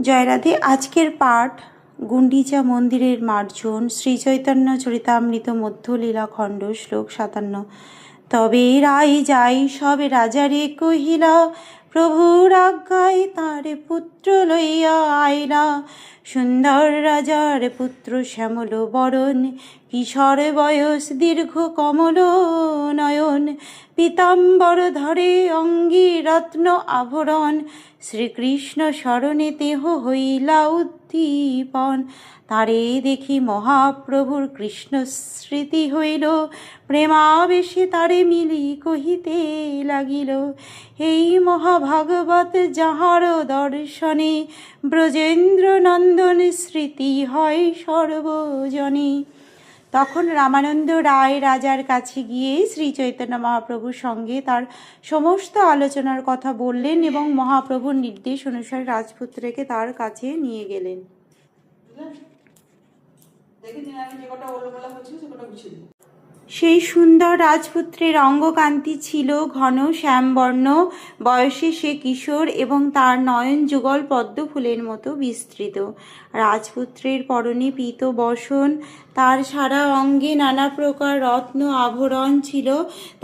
জয় রাধে। আজকের পাঠ গুন্ডিচা মন্দিরের মার্জন, শ্রী চৈতন্য চরিতামৃত মধ্যলীলা খণ্ড, শ্লোক 57। তবে রাই যাই সবে রাজারে কহিলা, প্রভুর আজ্ঞায় তার পুত্র লইয়া আইলা। সুন্দর রাজার পুত্র শ্যামল বরণ, কিশোর বয়স দীর্ঘ কমল নয়ন। পীতাম্বর ধরে অঙ্গী রত্ন আভরণ, শ্রীকৃষ্ণ স্মরণে দেহ হইলা উদ্দীপন। তারে দেখি মহাপ্রভুর কৃষ্ণ স্মৃতি হইল, প্রেমাবেশে তারে মিলি কহিতে লাগিল। এই মহাভাগবত যাহার দর্শনে, ব্রজেন্দ্র নন্দন স্মৃতি হয় সর্বজনে। তখন রামানন্দ রায় রাজার কাছে গিয়ে শ্রী চৈতন্য মহাপ্রভুর সঙ্গে তার সমস্ত আলোচনার কথা বললেন এবং মহাপ্রভুর নির্দেশ অনুসারে রাজপুত্রকে তার কাছে নিয়ে গেলেন। সেই সুন্দর রাজপুত্রের অঙ্গকান্তি ছিল ঘন শ্যামবর্ণ, বয়সে সে কিশোর এবং তার নয়ন যুগল পদ্ম ফুলের মতো বিস্তৃত। রাজপুত্রের পরনে পীত বসন, তার সারা অঙ্গে নানা প্রকার রত্ন আভরণ ছিল।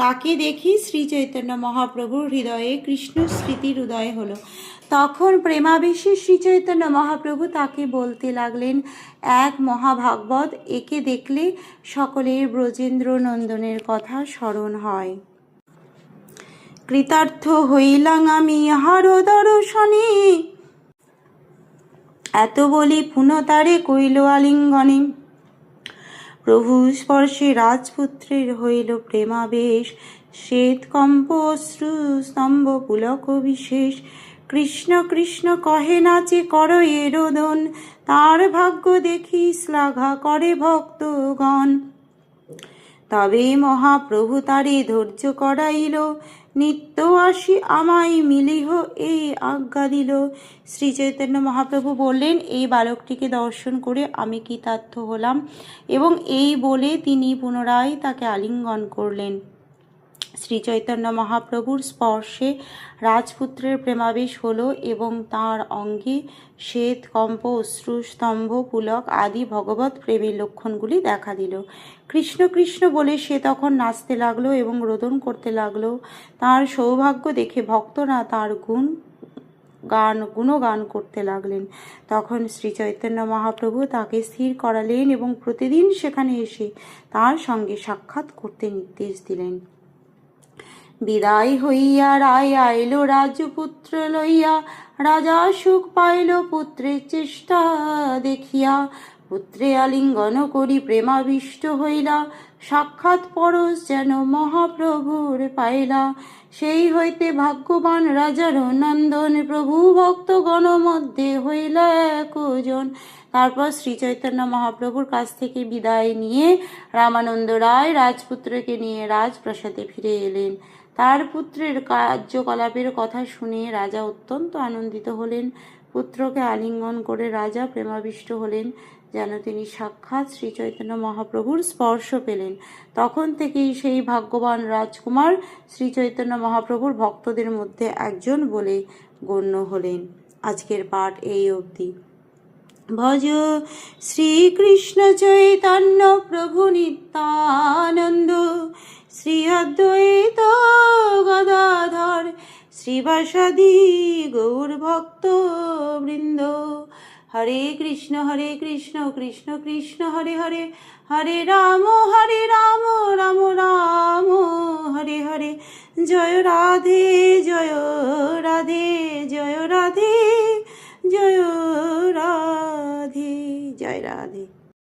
তাকে দেখে শ্রী চৈতন্য মহাপ্রভুর হৃদয়ে কৃষ্ণ স্মৃতির উদয় হলো। তখন প্রেমাবেশে শ্রী চৈতন্য মহাপ্রভু তাকে বলতে লাগলেন, এক মহাভাগবত, একে দেখলে সকলের ব্রজেন্দ্র নন্দনের কথা স্মরণ হয়। কৃতার্থ হইলাম আমি ইহার দর্শনে, এত বলি পুনতারে কইল আলিঙ্গনে। প্রভু স্পর্শে রাজপুত্রের হইল প্রেমাবেশ, শ্বেত কম্প অশ্রু স্তম্ভ পুলক বিশেষ। কৃষ্ণ কৃষ্ণ কহে নাচে কর এ রোদন, তার ভাগ্য দেখি শ্লাঘা করে ভক্তগণ। তবে মহাপ্রভু তারে ধৈর্য করাইল, নিত্য আসি আমায় মিলিহ এই আজ্ঞা দিল। শ্রী চৈতন্য মহাপ্রভু বললেন, এই বালকটিকে দর্শন করে আমি কৃতার্থ হলাম, এবং এই বলে তিনি পুনরায় তাকে আলিঙ্গন করলেন। শ্রী চৈতন্য মহাপ্রভুর স্পর্শে রাজপুত্রের প্রেমাবেশ হলো এবং তাঁর অঙ্গে শ্বেত কম্প অশ্রু স্তম্ভ পুলক আদি ভগবত প্রেমের লক্ষণগুলি দেখা দিল। কৃষ্ণ কৃষ্ণ বলে সে তখন নাচতে লাগলো এবং রোদন করতে লাগলো। তার সৌভাগ্য দেখে ভক্তরা তার গুণগান করতে লাগলেন। তখন শ্রী চৈতন্য মহাপ্রভু তাকে স্থির করালেন এবং প্রতিদিন সেখানে এসে তার সঙ্গে সাক্ষাৎ করতে নির্দেশ দিলেন। বিদায় হইয়া রায় আইল রাজপুত্র লইয়া, রাজা সুখ পাইল পুত্রের চেষ্টা দেখিয়া। পুত্রে আলিঙ্গন করি প্রেমাবিষ্ট হইলা, সাক্ষাৎ পরশ যেন মহাপ্রভুর পাইলা। সেই হইতে ভাগ্যবান রাজার নন্দন, প্রভু ভক্তগণ মধ্যে হইলা একজন। তারপর শ্রী চৈতন্য মহাপ্রভুর কাছ থেকে বিদায় নিয়ে রামানন্দ রায় রাজপুত্রকে নিয়ে রাজপ্রাসাদে ফিরে এলেন। তার পুত্রের কার্যকলাপের কথা শুনে রাজা অত্যন্ত আনন্দিত হলেন। পুত্রকে আলিঙ্গন করে রাজা প্রেমাবিষ্ট হলেন, যেন তিনি সাক্ষাৎ শ্রী চৈতন্য মহাপ্রভুর স্পর্শ পেলেন। তখন থেকেই সেই ভাগ্যবান রাজকুমার শ্রী চৈতন্য মহাপ্রভুর ভক্তদের মধ্যে একজন বলে গণ্য হলেন। আজকের পাঠ এই অবধি। ভজ শ্রীকৃষ্ণ চৈতন্য প্রভু নিত্যানন্দ, শ্রী অদ্বৈত গদাধর শ্রীবাসাদি গৌর ভক্ত বৃন্দ। হরে কৃষ্ণ কৃষ্ণ কৃষ্ণ হরে হরে, হরে রাম রাম রাম হরে হরে। জয় রাধে জয় রাধে জয় রাধে জয় রাধে জয় রাধে।